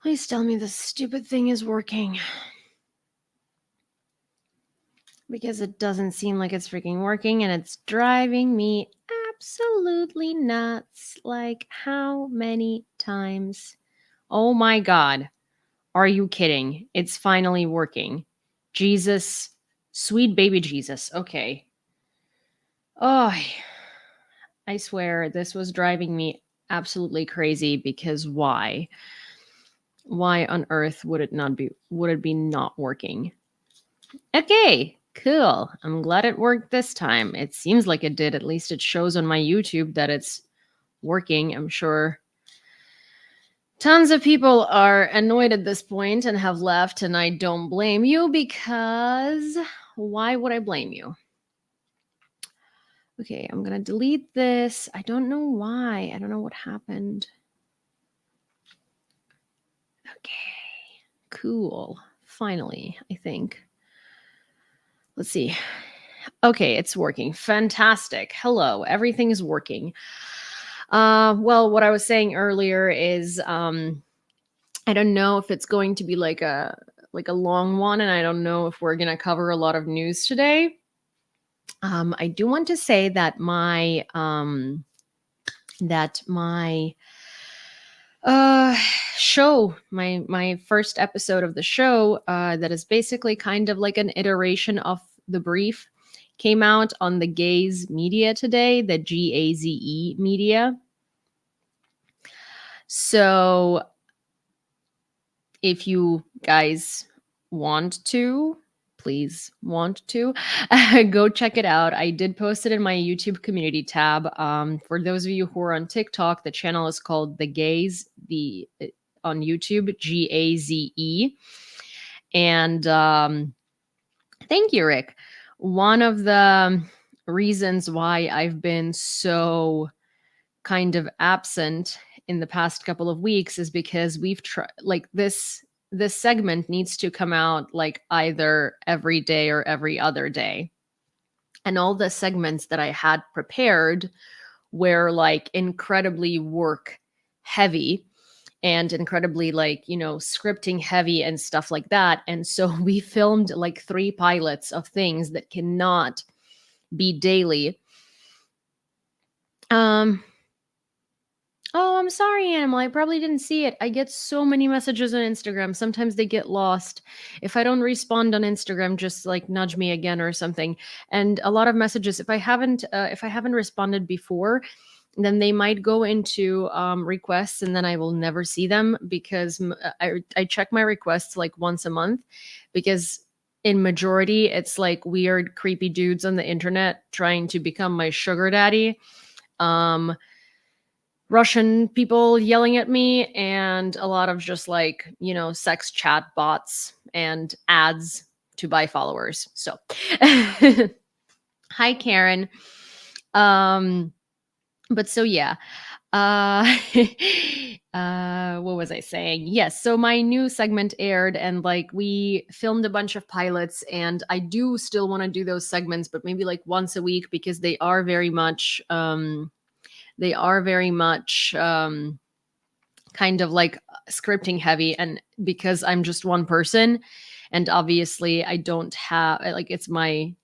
Please tell me this stupid thing is working. Because it doesn't seem like it's freaking working and it's driving me absolutely nuts. Like, how many times? Oh my God. Are you kidding? It's finally working. Jesus. Sweet baby Jesus. Okay. Oh, I swear this was driving me absolutely crazy because why? Why on earth would it be not working? Okay, cool. I'm glad it worked this time. It seems like it did. At least it shows on my YouTube that it's working. I'm sure tons of people are annoyed at this point and have left, and I don't blame you because why would I blame you? Okay, I'm gonna delete this. I don't know why. I don't know what happened. Okay, cool. Finally, I think. Let's see. Okay, it's working. Fantastic. Hello, everything is working. Well, what I was saying earlier is I don't know if it's going to be like a long one, and I don't know if we're gonna cover a lot of news today. I do want to say that my show, my first episode of the show, that is basically kind of like an iteration of the brief, came out on the Gaze Media today, the GAZE media. So if you guys please want to, go check it out. I did post it in my YouTube community tab. For those of you who are on TikTok, the channel is called The Gaze, on YouTube, GAZE. And thank you, Rick. One of the reasons why I've been so kind of absent in the past couple of weeks is because we've tried, like, this segment needs to come out like either every day or every other day, and all the segments that I had prepared were like incredibly work heavy and incredibly, like, scripting heavy and stuff like that. And so we filmed like 3 pilots of things that cannot be daily. Oh, I'm sorry, Animal. I probably didn't see it. I get so many messages on Instagram. Sometimes they get lost. If I don't respond on Instagram, just like nudge me again or something. And a lot of messages, if I haven't responded before, then they might go into requests, and then I will never see them because I check my requests like once a month, because in majority it's like weird, creepy dudes on the internet trying to become my sugar daddy. Russian people yelling at me, and a lot of just like, sex chat bots and ads to buy followers. So, hi, Karen. But so yeah. Uh, what was I saying? Yes. So my new segment aired, and like we filmed a bunch of pilots, and I do still want to do those segments, but maybe like once a week, because they are very much, kind of like scripting heavy, and because I'm just one person, and obviously I don't have, like, it's my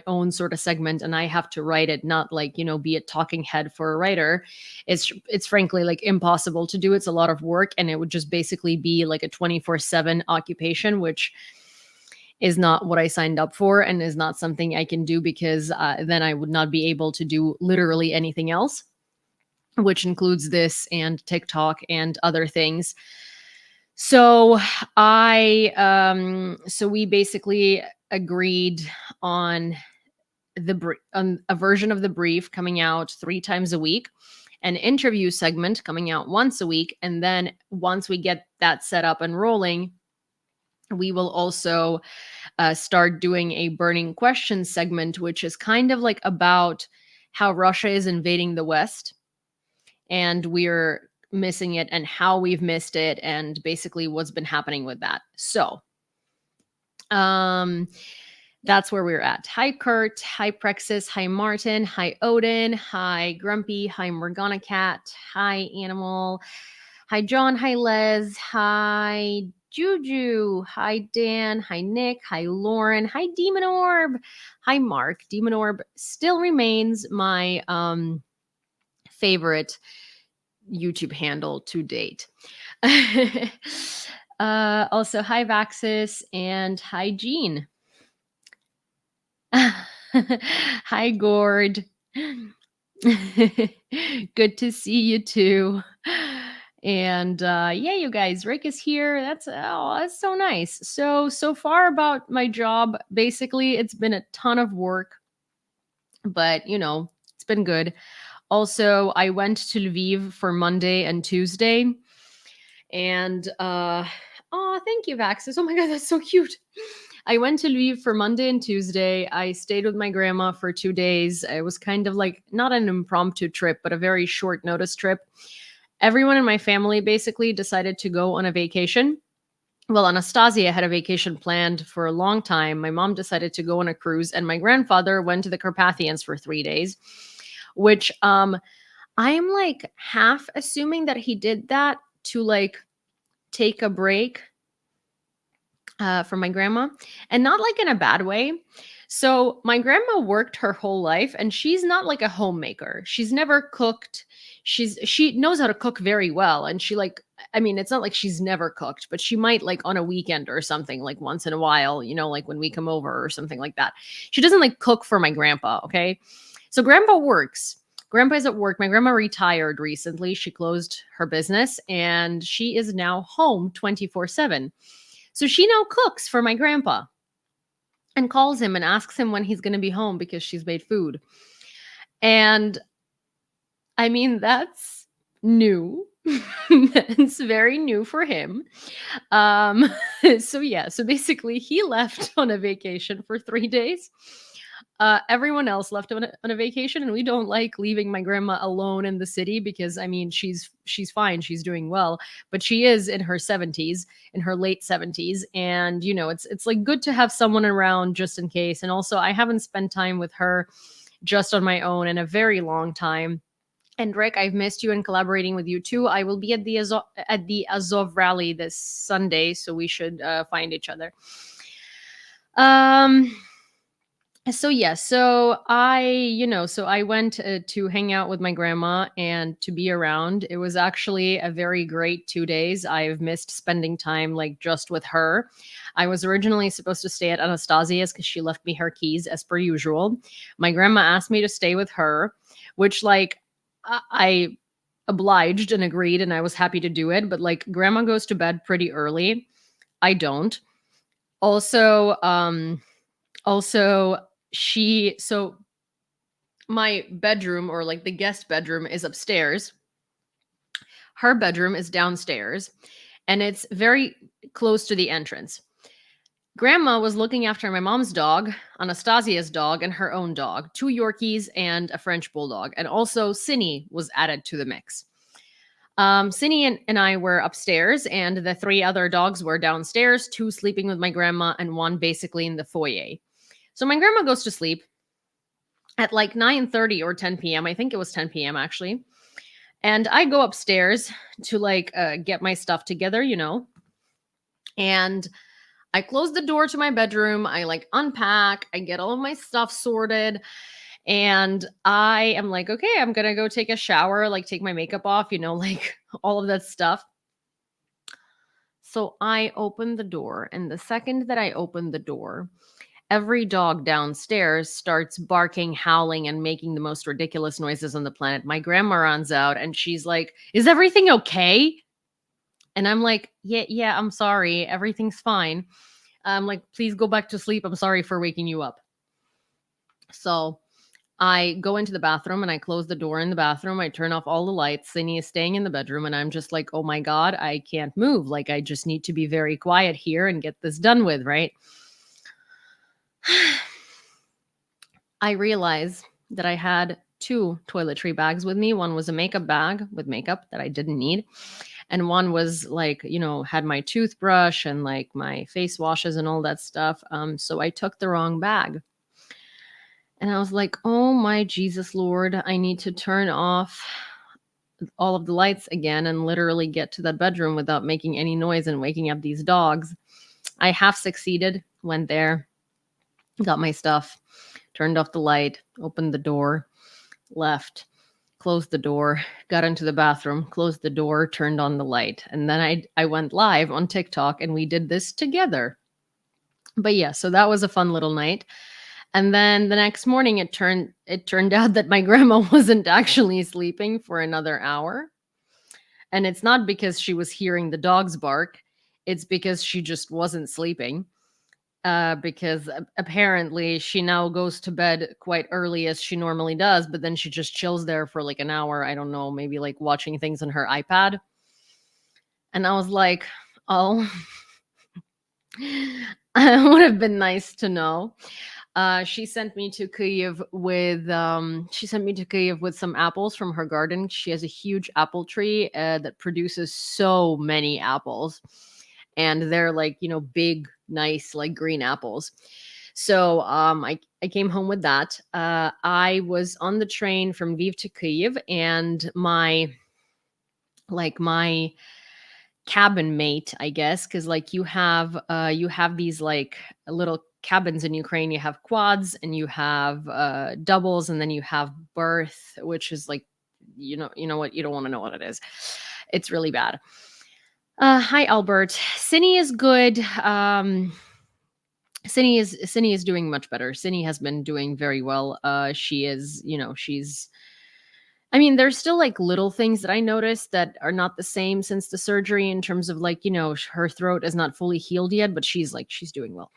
own sort of segment, and I have to write it, not like, be a talking head for a writer. It's frankly like impossible to do. It's a lot of work, and it would just basically be like a 24/7 occupation, which is not what I signed up for, and is not something I can do, because then I would not be able to do literally anything else, which includes this and TikTok and other things. So we basically agreed on on a version of the brief coming out 3 times a week, an interview segment coming out once a week, and then once we get that set up and rolling, we will also start doing a burning questions segment, which is kind of like about how Russia is invading the West, and we're missing it, and how we've missed it, and basically what's been happening with that. So that's where we're at. Hi, Kurt. Hi, Prexis. Hi, Martin. Hi, Odin. Hi, Grumpy. Hi, Morgana Cat. Hi, Animal. Hi, John. Hi, Les. Hi, Juju. Hi, Dan. Hi, Nick. Hi, Lauren. Hi, Demon Orb. Hi, Mark. Demon Orb still remains my favorite YouTube handle to date. Also, hi, Vaxis, and hi, Jean. Hi, Gord. Good to see you too. And yeah, you guys, Rick is here. That's so nice. So far about my job, basically, it's been a ton of work, but it's been good. Also, I went to Lviv for Monday and Tuesday, and oh, thank you, Vaxis. Oh my god, that's so cute. I went to Lviv for Monday and Tuesday. I stayed with my grandma for 2 days. It was kind of like not an impromptu trip, but a very short notice trip. Everyone in my family basically decided to go on a vacation. Well, Anastasia had a vacation planned for a long time. My mom decided to go on a cruise, and my grandfather went to the Carpathians for 3 days, which I'm like half assuming that he did that to like take a break from my grandma, and not like in a bad way. So my grandma worked her whole life, and she's not like a homemaker. She's never cooked. She knows how to cook very well, and she like, I mean, it's not like she's never cooked, but she might like on a weekend or something, like once in a while, like when we come over or something like that. She doesn't like cook for my grandpa, okay? So grandpa works. Grandpa's at work. My grandma retired recently. She closed her business, and she is now home 24/7. So she now cooks for my grandpa and calls him and asks him when he's going to be home because she's made food. And I mean, that's new. It's very new for him. Um, so yeah, so basically he left on a vacation for 3 days. Everyone else left on a vacation, and we don't like leaving my grandma alone in the city because I mean she's fine, she's doing well, but she is in her 70s, in her late 70s, and it's like good to have someone around just in case. And also I haven't spent time with her just on my own in a very long time. And Rick, I've missed you and collaborating with you too. I will be at the Azov rally this Sunday, so we should find each other. So yeah, so I went to hang out with my grandma and to be around. It was actually a very great 2 days. I've missed spending time like just with her. I was originally supposed to stay at Anastasia's because she left me her keys as per usual. My grandma asked me to stay with her, which like I obliged and agreed, and I was happy to do it. But like grandma goes to bed pretty early. I don't. Also, also so my bedroom, or like the guest bedroom, is upstairs. Her bedroom is downstairs, and it's very close to the entrance. Grandma was looking after my mom's dog, Anastasia's dog, and her own dog, 2 Yorkies and a French bulldog. And also Cinny was added to the mix. Cinny and I were upstairs, and the 3 other dogs were downstairs, 2 sleeping with my grandma and 1 basically in the foyer. So my grandma goes to sleep at like 9:30 or 10 p.m. I think it was 10 p.m. actually. And I go upstairs to like get my stuff together, and I close the door to my bedroom. I like unpack, I get all of my stuff sorted, and I am like, okay, I'm going to go take a shower, like take my makeup off, like all of that stuff. So I open the door, and the second that I open the door, every dog downstairs starts barking, howling, and making the most ridiculous noises on the planet. My grandma runs out and she's like, "Is everything okay?" And I'm like, yeah, I'm sorry. Everything's fine. I'm like, "Please go back to sleep. I'm sorry for waking you up." So I go into the bathroom and I close the door in the bathroom. I turn off all the lights. Cindy is staying in the bedroom, and I'm just like, oh my God, I can't move. Like, I just need to be very quiet here and get this done with, right? I realize that I had 2 toiletry bags with me. One was a makeup bag with makeup that I didn't need. And one was like, had my toothbrush and like my face washes and all that stuff. So I took the wrong bag. And I was like, oh my Jesus Lord, I need to turn off all of the lights again and literally get to that bedroom without making any noise and waking up these dogs. I half succeeded, went there, got my stuff, turned off the light, opened the door, left, closed the door, got into the bathroom, closed the door, turned on the light. And then I went live on TikTok and we did this together. But yeah, so that was a fun little night. And then the next morning it turned out that my grandma wasn't actually sleeping for another hour. And it's not because she was hearing the dogs bark, it's because she just wasn't sleeping. Because apparently she now goes to bed quite early as she normally does, but then she just chills there for like an hour. I don't know, maybe like watching things on her iPad. And I was like, oh, it would have been nice to know. She sent me to Kyiv with some apples from her garden. She has a huge apple tree that produces so many apples, and they're like, big, nice, like green apples. So I came home with that. I was on the train from Lviv to Kyiv, and my cabin mate, I guess, because like you have these like little cabins in Ukraine. You have quads and you have doubles, and then you have berth, which is like, what, you don't want to know what it is. It's really bad. Hi Albert. Cindy is good. Cindy is doing much better. Cindy has been doing very well. She is, I mean, there's still like little things that I noticed that are not the same since the surgery in terms of like, her throat is not fully healed yet, but she's doing well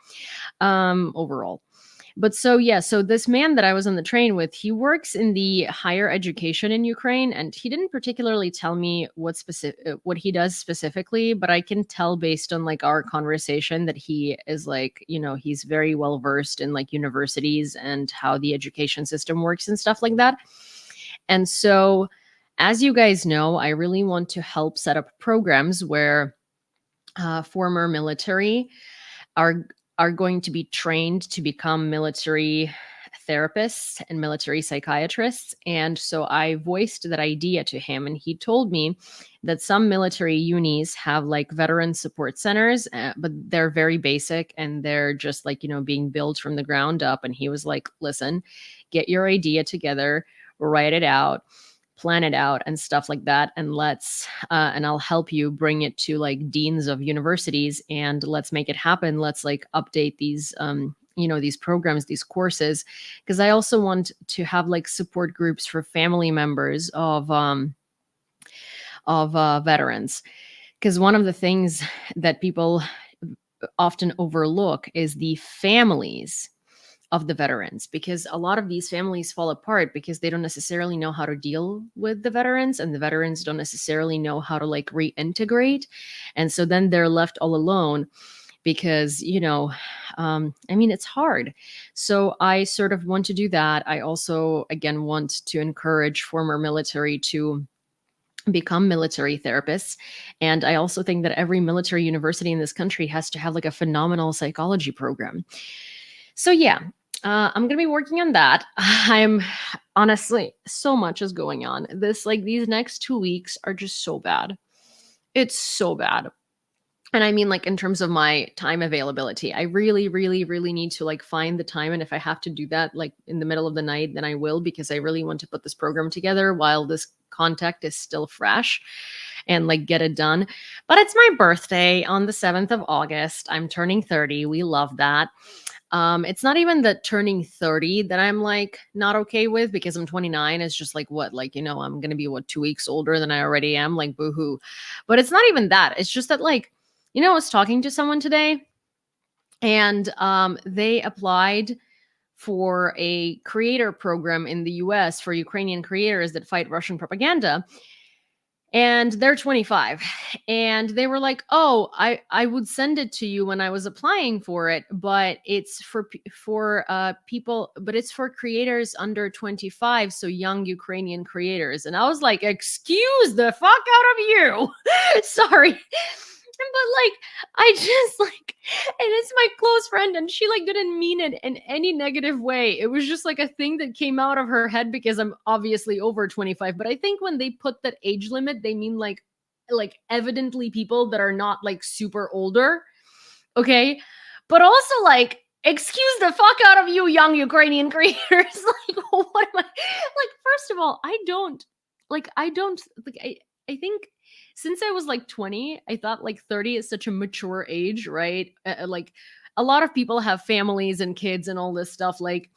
overall. But so this man that I was on the train with, he works in the higher education in Ukraine, and he didn't particularly tell me what he does specifically, but I can tell based on like our conversation that he is like, he's very well versed in like universities and how the education system works and stuff like that. And so, as you guys know, I really want to help set up programs where former military are going to be trained to become military therapists and military psychiatrists. And so I voiced that idea to him, and he told me that some military unis have like veteran support centers, but they're very basic and they're just like, being built from the ground up. And he was like, listen, get your idea together, write it out, plan it out and stuff like that. And and I'll help you bring it to like deans of universities and let's make it happen. Let's like update these, these programs, these courses. Cause I also want to have like support groups for family members of veterans. Cause one of the things that people often overlook is the families of the veterans, because a lot of these families fall apart because they don't necessarily know how to deal with the veterans, and the veterans don't necessarily know how to like reintegrate. And so then they're left all alone because, it's hard. So I sort of want to do that. I also, again, want to encourage former military to become military therapists. And I also think that every military university in this country has to have like a phenomenal psychology program. So yeah, I'm going to be working on that. I'm honestly, so much is going on. These next 2 weeks are just so bad. It's so bad. And I mean, like in terms of my time availability, I really, really, really need to like find the time. And if I have to do that like in the middle of the night, then I will, because I really want to put this program together while this contact is still fresh and like get it done. But it's my birthday on the 7th of August. I'm turning 30. We love that. It's not even the turning 30 that I'm like not okay with, because I'm 29. It's just like, what, like, I'm going to be 2 weeks older than I already am, like boohoo. But it's not even that. It's just that like, I was talking to someone today and they applied for a creator program in the US for Ukrainian creators that fight Russian propaganda. And they're 25. And they were like, oh, I would send it to you when I was applying for it, but it's for people, but it's for creators under 25. So young Ukrainian creators. And I was like, excuse the fuck out of you. Sorry. But like, I just like, and it's my close friend, and she like didn't mean it in any negative way. It was just like a thing that came out of her head because I'm obviously over 25. But I think when they put that age limit, they mean like evidently people that are not like super older. Okay. But also like, excuse the fuck out of you, young Ukrainian creators. Like, what am I like? First of all, I don't like I think since I was like 20, I thought like 30 is such a mature age, right? Like a lot of people have families and kids and all this stuff. Like,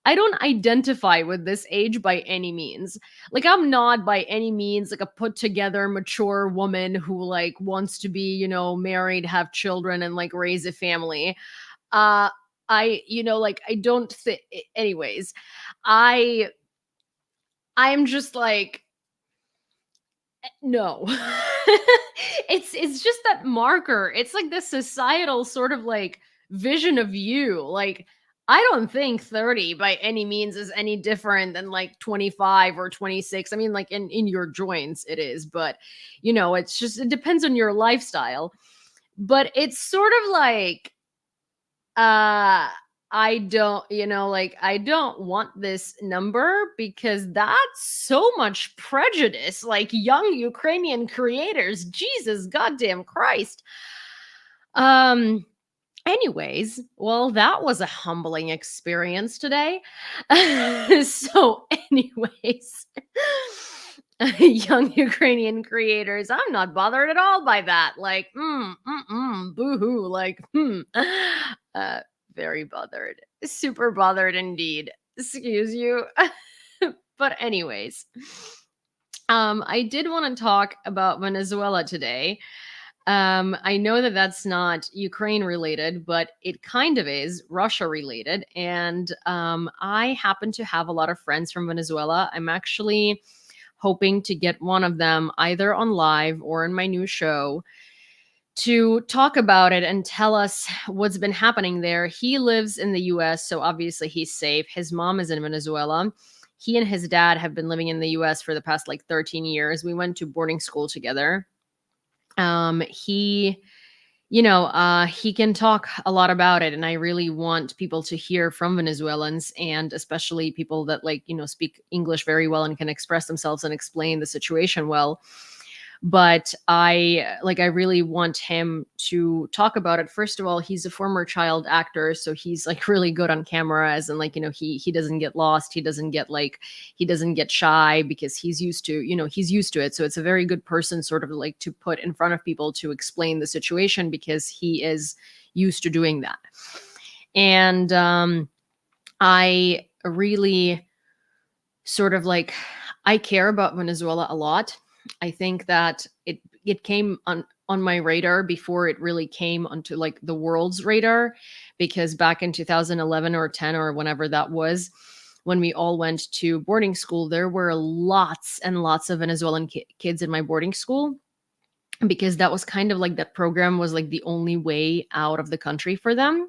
I don't identify with this age by any means. Like, I'm not by any means like a put together mature woman who like wants to be, married, have children and like raise a family. Uh like I don't think anyways. I I'm just like no. It's just that marker. It's like this societal sort of like vision of you. Like, I don't think 30 by any means is any different than like 25 or 26. I mean, like in your joints it is, but it's just it depends on your lifestyle. But it's sort of like uh I don't, like I don't want this number because that's so much prejudice. Like young Ukrainian creators, Jesus goddamn Christ. Um anyways, well, that was a humbling experience today. So anyways, young Ukrainian creators, I'm not bothered at all by that. Like, boo-hoo, like, uh, very bothered, super bothered indeed. Excuse you. But anyways, I did want to talk about Venezuela today. I know that that's not Ukraine related, but it kind of is Russia related. And I happen to have a lot of friends from Venezuela. I'm actually hoping to get one of them either on live or in my new show to talk about it and tell us what's been happening there. He lives in the US, so obviously he's safe. His mom is in Venezuela. He and his dad have been living in the US for the past like 13 years. We went to boarding school together. He he can talk a lot about it, and I really want people to hear from Venezuelans, and especially people that like speak English very well and can express themselves and explain the situation well. But I really want him to talk about it. First of all, he's a former child actor, so he's like really good on camera, as in like he doesn't get lost, he doesn't get shy because he's used to it. So it's a very good person sort of like to put in front of people to explain the situation because he is used to doing that. And I really sort of like I care about Venezuela a lot. I think that it came on my radar before it really came onto like the world's radar, because back in 2011 or 10 or whenever that was, when we all went to boarding school, there were lots and lots of Venezuelan kids in my boarding school, because that was kind of like that program was like the only way out of the country for them.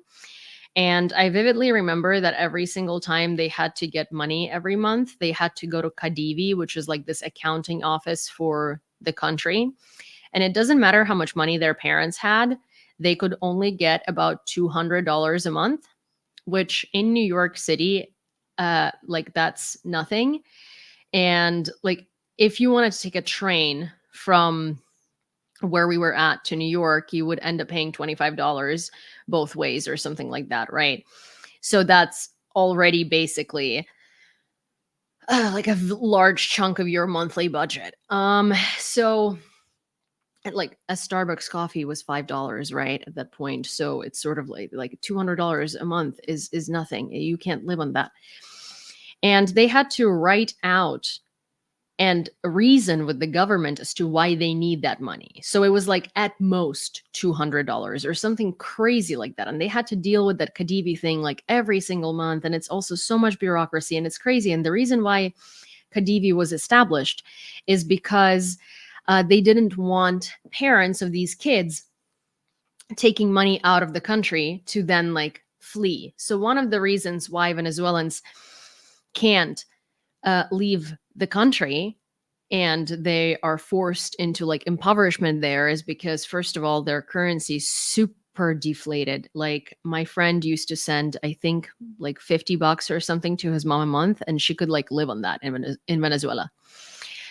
And I vividly remember that every single time they had to get money every month, they had to go to Kadivi, which is like this accounting office for the country. And it doesn't matter how much money their parents had, they could only get about $200 a month, which in New York City, like that's nothing. And like if you wanted to take a train from where we were at to New York, you would end up paying $25 both ways or something like that, right? So that's already basically like a large chunk of your monthly budget. So like a Starbucks coffee was $5, right? At that point. So it's sort of like $200 a month is nothing. You can't live on that. And they had to write out and reason with the government as to why they need that money. So it was like at most $200 or something crazy like that. And they had to deal with that Kadivi thing like every single month. And it's also so much bureaucracy and it's crazy. And the reason why Kadivi was established is because they didn't want parents of these kids taking money out of the country to then like flee. So one of the reasons why Venezuelans can't leave the country and they are forced into like impoverishment there is because, first of all, their currency is super deflated. Like my friend used to send, I think, like $50 or something to his mom a month, and she could like live on that in Venezuela.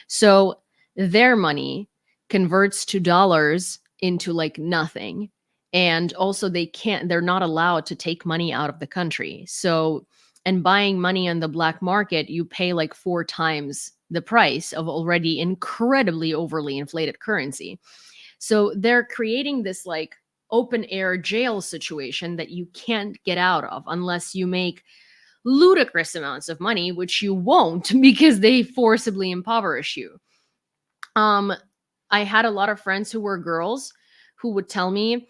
So their money converts to dollars into like nothing. And also they're not allowed to take money out of the country. So, and buying money on the black market, you pay like 4 times the price of already incredibly overly inflated currency. So they're creating this like open air jail situation that you can't get out of unless you make ludicrous amounts of money, which you won't because they forcibly impoverish you. Um, I had a lot of friends who were girls who would tell me,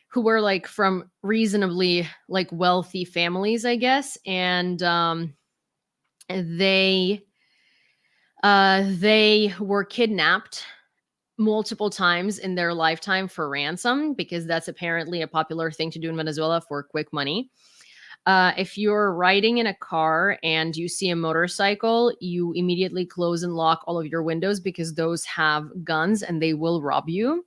who were like from reasonably like wealthy families, I guess, and they they were kidnapped multiple times in their lifetime for ransom because that's apparently a popular thing to do in Venezuela for quick money. If you're riding in a car and you see a motorcycle, you immediately close and lock all of your windows because those have guns and they will rob you.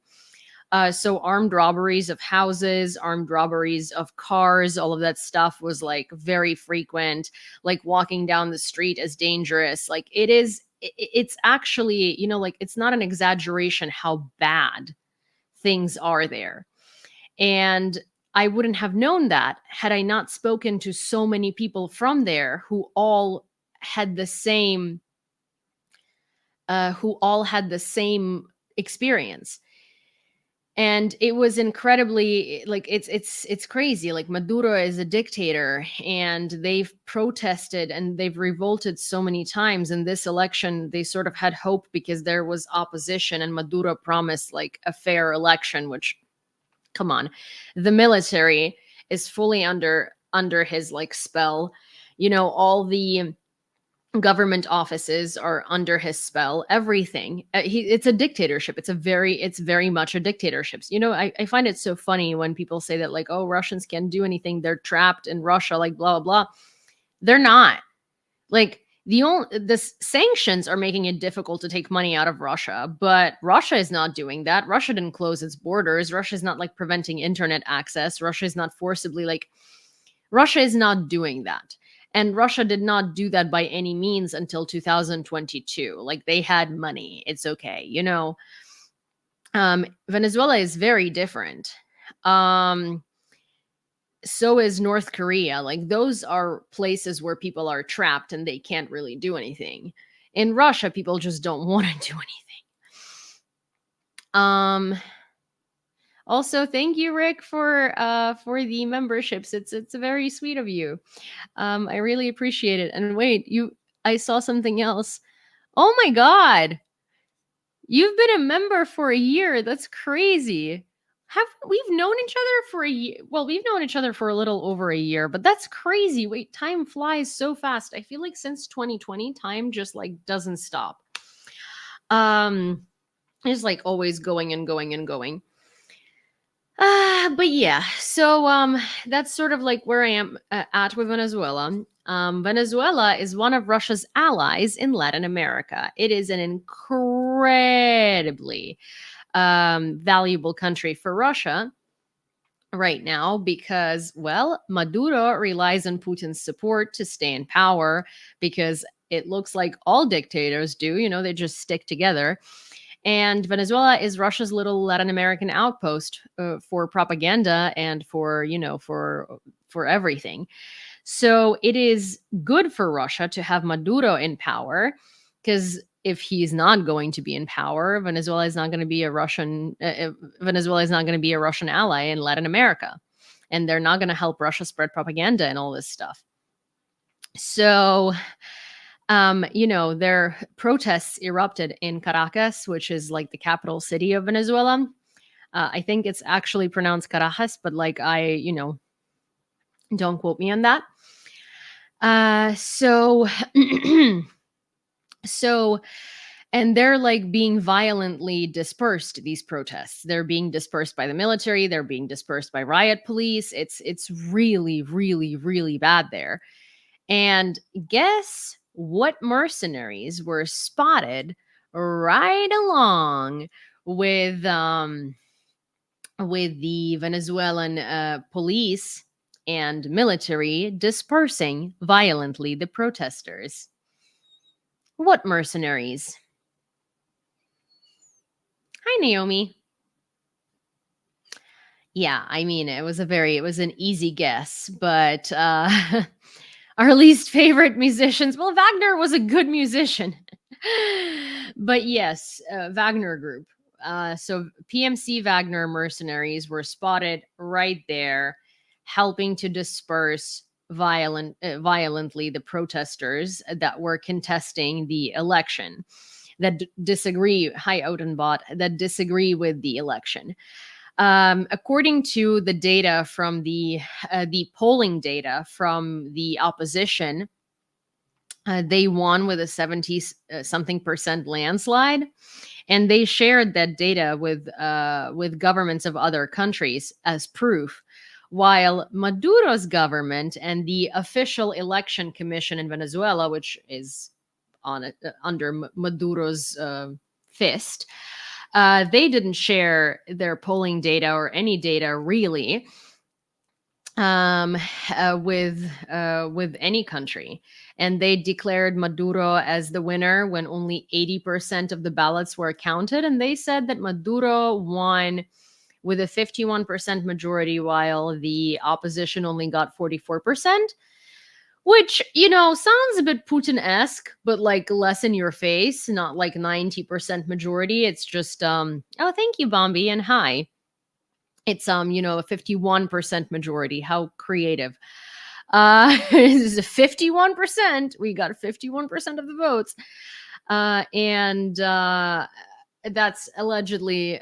So armed robberies of houses, armed robberies of cars, all of that stuff was like very frequent. Like walking down the street is dangerous. Like it is, it's actually, like it's not an exaggeration how bad things are there. And I wouldn't have known that had I not spoken to so many people from there had the same who all had the same experience. And it was incredibly like it's crazy. Like Maduro is a dictator and they've protested and they've revolted so many times. In this election they sort of had hope because there was opposition and Maduro promised like a fair election, which, come on, the military is fully under his like spell. All the government offices are under his spell. Everything. It's a dictatorship. It's very much a dictatorship. I find it so funny when people say that like, oh, Russians can't do anything, they're trapped in Russia, like blah blah blah. They're not. Like the sanctions are making it difficult to take money out of Russia, but Russia is not doing that. Russia didn't close its borders. Russia is not like preventing internet access. Russia is not forcibly like, Russia is not doing that. And Russia did not do that by any means until 2022. Like they had money. It's okay. Venezuela is very different. So is North Korea. Like those are places where people are trapped and they can't really do anything. In Russia, people just don't want to do anything. Also, thank you, Rick, for the memberships. It's very sweet of you. I really appreciate it. And wait, I saw something else. Oh my god. You've been a member for a year. That's crazy. We've known each other for a year? Well, we've known each other for a little over a year, but that's crazy. Wait, time flies so fast. I feel like since 2020, time just like doesn't stop. It's like always going and going and going. But yeah, so that's sort of like where I am at with Venezuela. Venezuela is one of Russia's allies in Latin America. It is an incredibly valuable country for Russia right now because, well, Maduro relies on Putin's support to stay in power because it looks like all dictators do. They just stick together. And Venezuela is Russia's little Latin American outpost for propaganda and for everything. So it is good for Russia to have Maduro in power because if he's not going to be in power, Venezuela is not going to be a Russian ally in Latin America, and they're not going to help Russia spread propaganda and all this stuff. So their protests erupted in Caracas, which is like the capital city of Venezuela. I think it's actually pronounced Carajas, but like don't quote me on that. So and they're like being violently dispersed, these protests. They're being dispersed by the military. They're being dispersed by riot police. It's really, really, really bad there. And guess what mercenaries were spotted right along with the Venezuelan police and military dispersing violently the protesters. What mercenaries? Hi, Naomi. Yeah, I mean, it was an easy guess, but our least favorite musicians. Well, Wagner was a good musician, but yes, Wagner Group. So PMC Wagner mercenaries were spotted right there, helping to disperse violently the protesters that were contesting the election, that disagree. Hi, Odenbot, that disagree with the election. According to the data from the polling data from the opposition, they won with a 70 something percent landslide, and they shared that data with governments of other countries as proof. While Maduro's government and the official election commission in Venezuela, which is under Maduro's fist, they didn't share their polling data or any data really um, with any country, and they declared Maduro as the winner when only 80% of the ballots were counted, and they said that Maduro won with a 51% majority, while the opposition only got 44%. Which, sounds a bit Putin-esque, but like less in your face, not like 90% majority. It's just oh, thank you, Bombi, and hi. It's a 51% majority. How creative. This is a 51%. We got 51% of the votes. And that's allegedly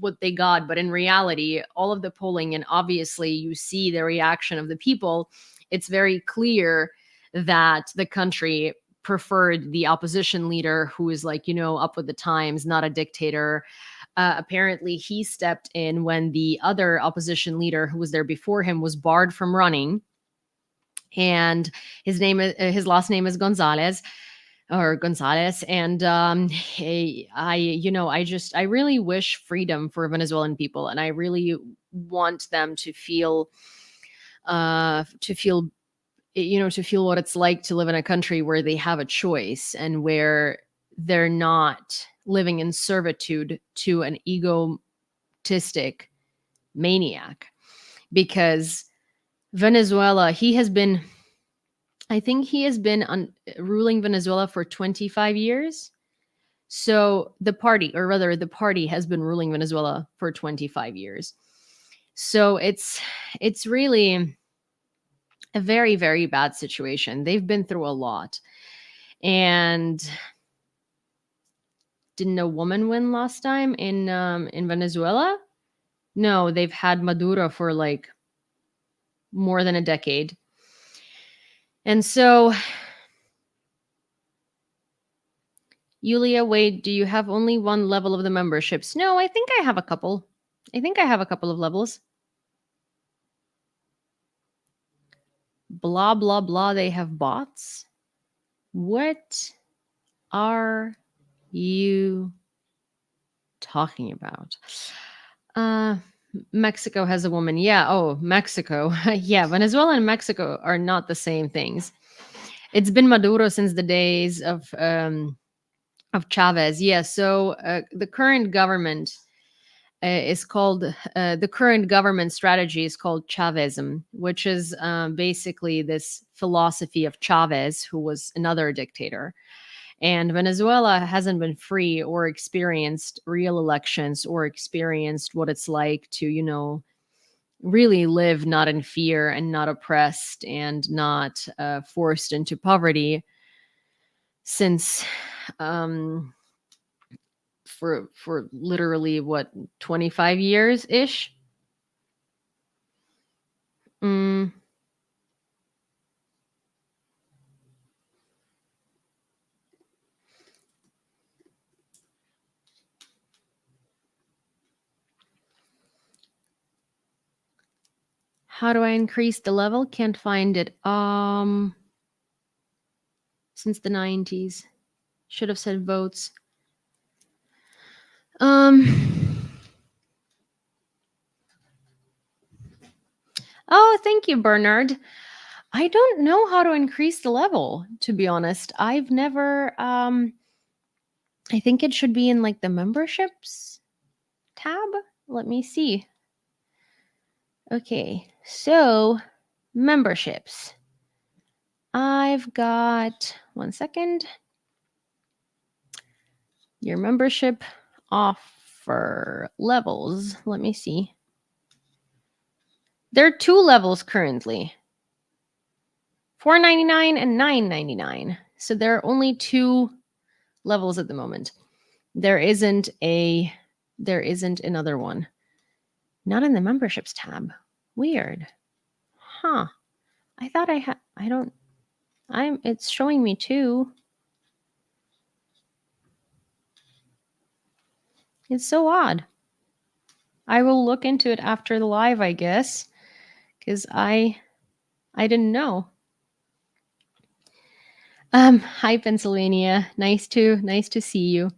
what they got, but in reality, all of the polling, and obviously you see the reaction of the people, it's very clear that the country preferred the opposition leader, who is like, up with the times, not a dictator. Apparently he stepped in when the other opposition leader who was there before him was barred from running, and his last name is Gonzalez, or Gonzalez. And I really wish freedom for Venezuelan people, and I really want them to feel to feel to feel what it's like to live in a country where they have a choice and where they're not living in servitude to an egotistic maniac. Because Venezuela, I think he has been ruling Venezuela for 25 years. So the party has been ruling Venezuela for 25 years. So it's really a very, very bad situation. They've been through a lot. And didn't a woman win last time in Venezuela? No, they've had Maduro for like more than a decade. And so, Yulia, wait, do you have only one level of the memberships? No, I think I have a couple. I think I have a couple of levels. Blah, blah, blah, they have bots. What are you talking about? Mexico has a woman. Yeah. Oh, Mexico. Yeah. Venezuela and Mexico are not the same things. It's been Maduro since the days of Chavez. Yeah. So the current government is called the current government strategy is called Chavism, which is basically this philosophy of Chavez, who was another dictator. And Venezuela hasn't been free or experienced real elections or experienced what it's like to, really live not in fear and not oppressed and not forced into poverty since for literally what, 25 years ish. Mm. How do I increase the level? Can't find it. Since the 90s. Should have said votes. Oh, thank you, Bernard. I don't know how to increase the level, to be honest. I've never I think it should be in like the memberships tab. Let me see. Okay. So, memberships. I've got 1 second. Your membership offer levels. Let me see. There are 2 levels currently. $4.99 and $9.99. So there are only 2 levels at the moment. There isn't another one. Not in the memberships tab. Weird. Huh. I thought it's showing me 2. It's so odd. I will look into it after the live, I guess, cuz I didn't know. Hi Pennsylvania. Nice to see you.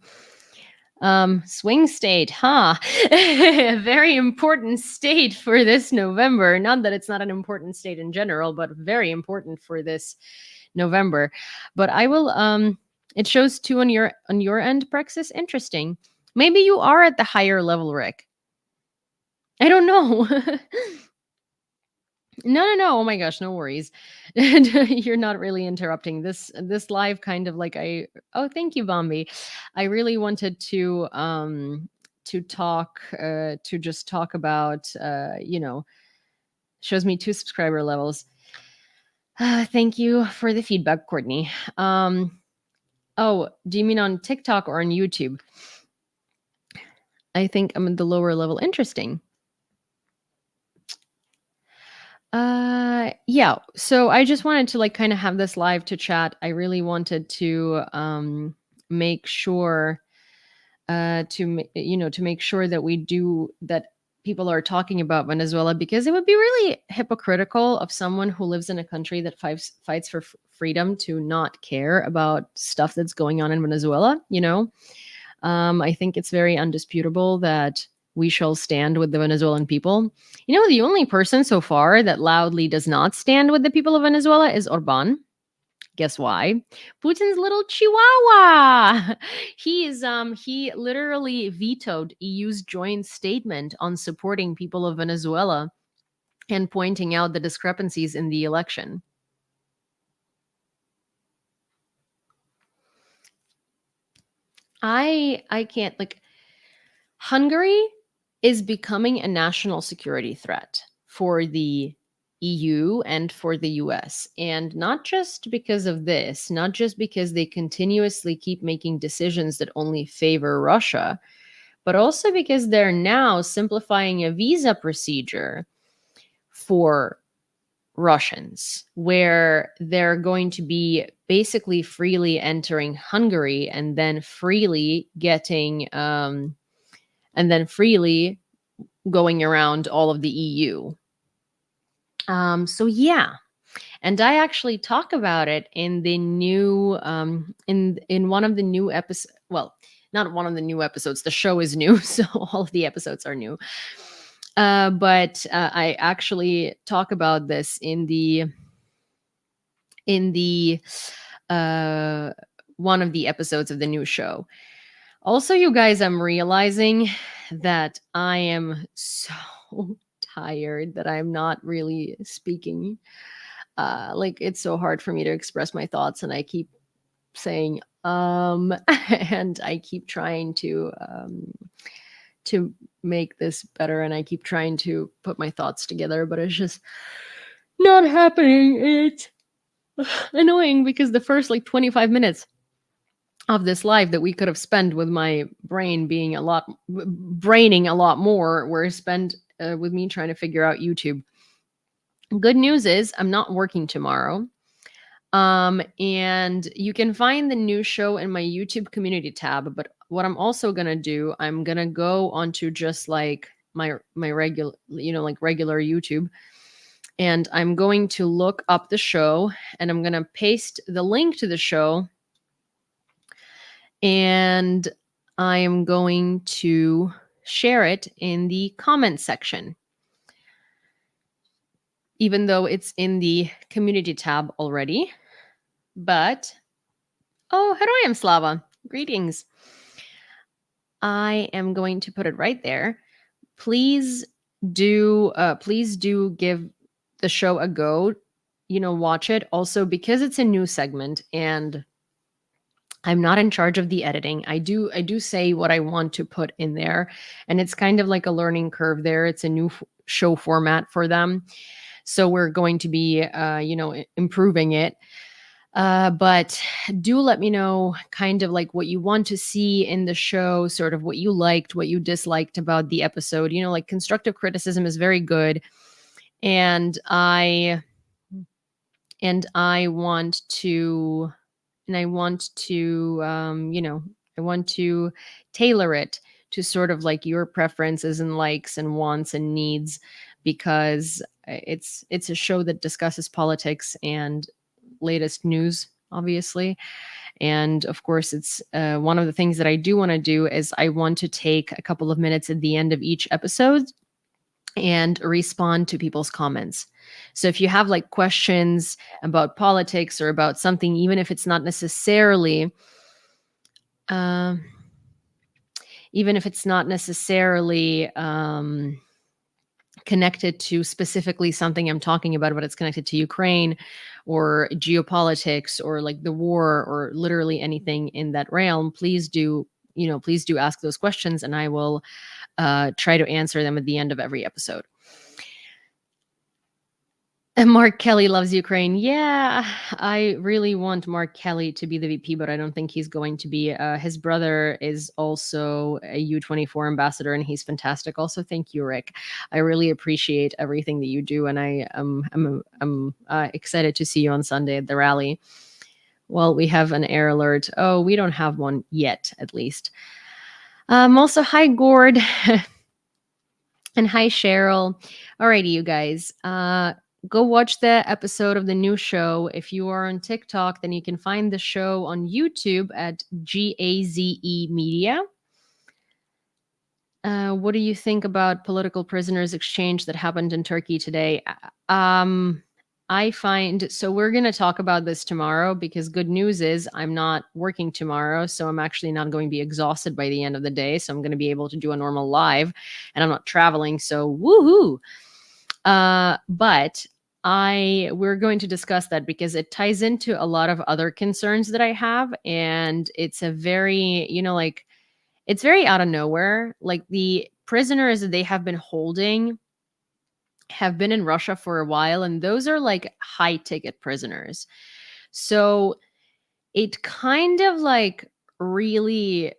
Swing state, huh? A very important state for this November. Not that it's not an important state in general, but very important for this November. But I will it shows 2 on your end, Praxis. Interesting. Maybe you are at the higher level, Rick. I don't know. No. Oh my gosh, no worries. You're not really interrupting this live kind of like oh, thank you, Bombi. I really wanted to talk to just talk about shows me 2 subscriber levels. Thank you for the feedback, Courtney. Oh, do you mean on TikTok or on YouTube? I think I'm at the lower level. Interesting. Yeah. So I just wanted to like kind of have this live to chat. I really wanted to make sure to make sure that that people are talking about Venezuela, because it would be really hypocritical of someone who lives in a country that fights for freedom to not care about stuff that's going on in Venezuela. I think it's very undisputable that we shall stand with the Venezuelan people. The only person so far that loudly does not stand with the people of Venezuela is Orban. Guess why? Putin's little chihuahua. He literally vetoed EU's joint statement on supporting people of Venezuela and pointing out the discrepancies in the election. I can't, like, Hungary is becoming a national security threat for the EU and for the US. And not just because of this, not just because they continuously keep making decisions that only favor Russia, but also because they're now simplifying a visa procedure for Russians, where they're going to be basically freely entering Hungary and then freely freely going around all of the EU. So yeah, and I actually talk about it in the new in one of the new episodes. Well, not one of the new episodes. The show is new, so all of the episodes are new. But I actually talk about this in the one of the episodes of the new show. Also, you guys, I'm realizing that I am so tired that I'm not really speaking. Like, it's so hard for me to express my thoughts, and I keep saying and I keep trying to make this better, and I keep trying to put my thoughts together, but it's just not happening. It's annoying because the first like 25 minutes of this live that we could have spent with my brain braining a lot more were spent with me trying to figure out YouTube. Good news is I'm not working tomorrow. And you can find the new show in my YouTube community tab. But what I'm also going to do, I'm going to go onto just like my regular, regular YouTube. And I'm going to look up the show, and I'm going to paste the link to the show and I am going to share it in the comment section, even though it's in the community tab already. But, oh, heroyam slava, greetings. I am going to put it right there. Please do give the show a go. Watch it. Also, because it's a new segment and I'm not in charge of the editing. I do say what I want to put in there, and it's kind of like a learning curve there. It's a new show format for them. So we're going to be improving it. But do let me know kind of like what you want to see in the show, sort of what you liked, what you disliked about the episode. Like constructive criticism is very good. And I want to I want to tailor it to sort of like your preferences and likes and wants and needs, because it's a show that discusses politics and latest news, obviously. And of course, it's one of the things that I do want to do is I want to take a couple of minutes at the end of each episode and respond to people's comments. So if you have like questions about politics or about something, even if it's not necessarily uh, connected to specifically something I'm talking about, but it's connected to Ukraine or geopolitics or like the war or literally anything in that realm, please do ask those questions, and I will try to answer them at the end of every episode. And Mark Kelly loves Ukraine. Yeah, I really want Mark Kelly to be the VP, but I don't think he's going to be. His brother is also a U24 ambassador, and he's fantastic. Also, thank you, Rick. I really appreciate everything that you do, and I'm excited to see you on Sunday at the rally. Well, we have an air alert. Oh, we don't have one yet, at least. Also, hi, Gord. And hi, Cheryl. Alrighty, you guys. Go watch the episode of the new show. If you are on TikTok, then you can find the show on YouTube at GAZE Media. What do you think about political prisoners exchange that happened in Turkey today? I find, so we're going to talk about this tomorrow, because good news is I'm not working tomorrow. So I'm actually not going to be exhausted by the end of the day. So I'm going to be able to do a normal live, and I'm not traveling. So woohoo. But we're going to discuss that because it ties into a lot of other concerns that I have. And it's a very, it's very out of nowhere. Like the prisoners that they have been holding have been in Russia for a while, and those are like high ticket prisoners. So it kind of like really,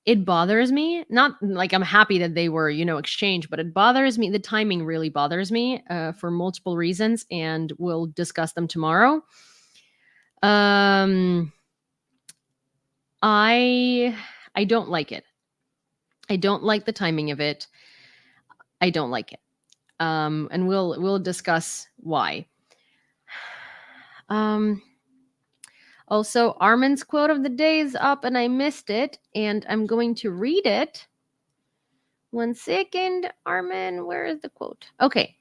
it bothers me. Not like I'm happy that they were, exchanged, but it bothers me. The timing really bothers me for multiple reasons, and we'll discuss them tomorrow. I don't like it. I don't like the timing of it. I don't like it. And we'll discuss why. Also, Armin's quote of the day is up, and I missed it, and I'm going to read it. 1 second, Armin, where is the quote? Okay.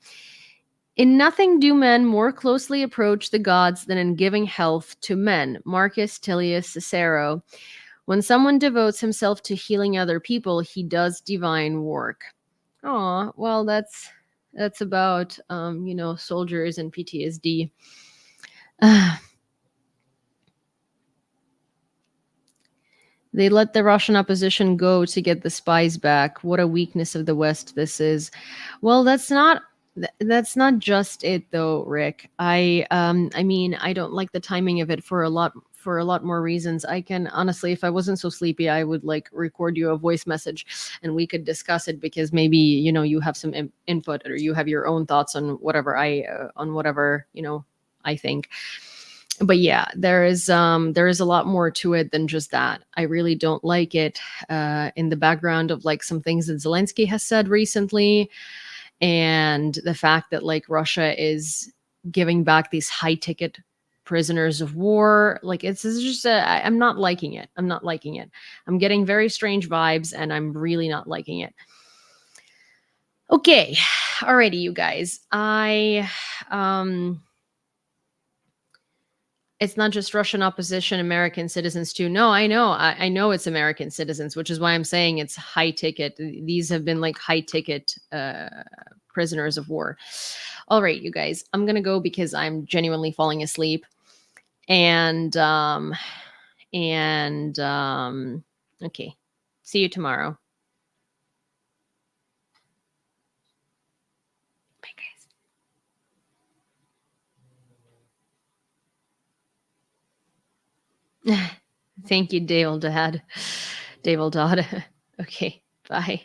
In nothing do men more closely approach the gods than in giving health to men. Marcus Tullius Cicero. When someone devotes himself to healing other people, he does divine work. Oh, well, that's about soldiers and PTSD. They let the Russian opposition go to get the spies back. What a weakness of the West this is. Well, that's not just it though, Rick. I mean, I don't like the timing of it for a lot more reasons. I can honestly, if I wasn't so sleepy, I would like record you a voice message and we could discuss it, because maybe, you have some input, or you have your own thoughts on whatever I think. But yeah, there is a lot more to it than just that. I really don't like it in the background of like some things that Zelensky has said recently, and the fact that like Russia is giving back these high ticket prisoners of war. Like it's just I'm not liking it. I'm not liking it. I'm getting very strange vibes, and I'm really not liking it. Okay, alrighty, you guys. It's not just Russian opposition, American citizens too. No, I know. I know it's American citizens, which is why I'm saying it's high ticket. These have been like high ticket prisoners of war. All right, you guys, I'm going to go because I'm genuinely falling asleep. And okay. See you tomorrow. Bye, guys. Thank you, Dale Dad. Dale Dodd. Okay, bye.